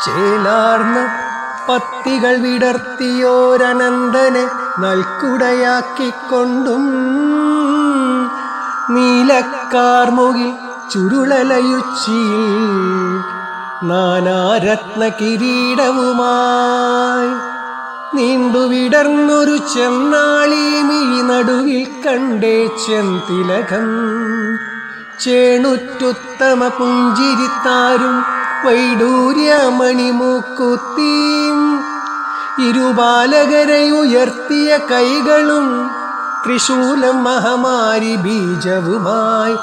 ചേലാർന്ന പത്തികൾ വിടർത്തിയോരനന്തനെ നൽകുടയാക്കിക്കൊണ്ടും നീലക്കാർമുകിൽ ചുരുളലയുച്ചിയിൽ നാനാരത്ന കിരീടവുമായി നീണ്ടുവിടർന്നൊരു ചെന്നാളിമിഴി നടുവിൽ കണ്ടേ ചെന്തിലകം ചേണുറ്റുത്തമ പുഞ്ചിരിത്താരും വൈഡൂര്യമണിമൂക്കുത്തിയും ഇരുബാലകരെ ഉയർത്തിയ കൈകളും ത്രിശൂലം മഹമാരി ബീജവുമായി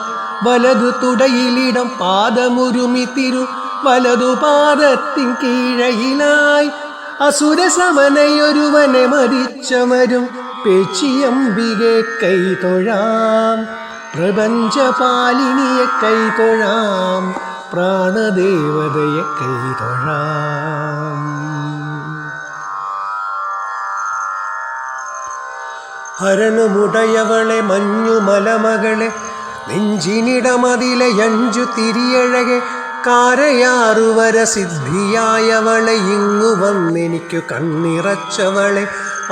വലതു തുടയിലിടം പാദമുരുമിത്തിരു വലതു പാദത്തിൻ കീഴയിലായി അസുരസമനയൊരുവനെ മരിച്ചവരും പേച്ചിയംബികെ കൈതൊഴാം പ്രപഞ്ചപാലിനിയെ കൈതൊഴാം പ്രാണദേവതയെ കൈതൊഴാം. ഹരനുമുടയവളെ മഞ്ഞുമലമകളെ നെഞ്ചിനിടമതിലെ അഞ്ചു തിരിയഴകെ കാരയാറുവര സിദ്ധിയായവളെ ഇങ്ങു വന്നെനിക്കു കണ്ണിറച്ചവളെ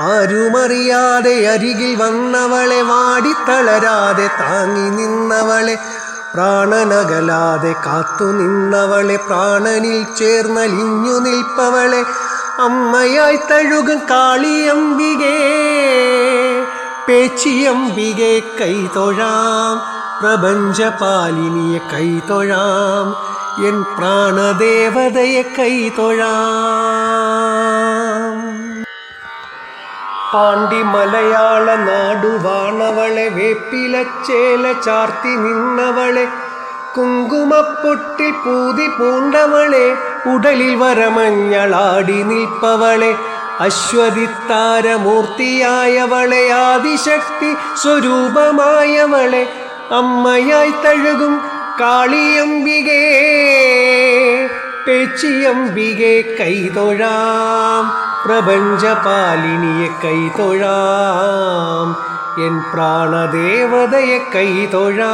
ആരുമറിയാതെ അരികിൽ വന്നവളെ വാടിത്തളരാതെ താങ്ങി നിന്നവളെ പ്രാണനകലാതെ കാത്തു നിന്നവളെ പ്രാണനിൽ ചേർന്നലിഞ്ഞു നിൽപ്പവളെ അമ്മയായി തഴുകും കാളിയംബികേ പേച്ചിയംബികെ കൈതൊഴാം പ്രപഞ്ചപാലിനിയെ കൈതൊഴാം എൻ പ്രാണദേവതയെ കൈതൊഴാം. പാണ്ടി മലയാള നാടുവാണവളെ വേപ്പിലച്ചേല ചാർത്തി നിന്നവളെ കുങ്കുമപ്പൊട്ടിൽ പൂതി പൂണ്ടവളെ ഉടലിൽ വരമഞ്ഞളാടി നിൽപ്പവളെ അശ്വതിത്താരമൂർത്തിയായവളെ ആദിശക്തി സ്വരൂപമായവളെ അമ്മയായി തഴുകും കാളിയംബികേ പേച്ചിയംബികെ കൈതൊഴാം പ്രപഞ്ചപാലിനിയെ കൈതൊഴാം എൻ പ്രാണദേവതയെ കൈതൊഴാം.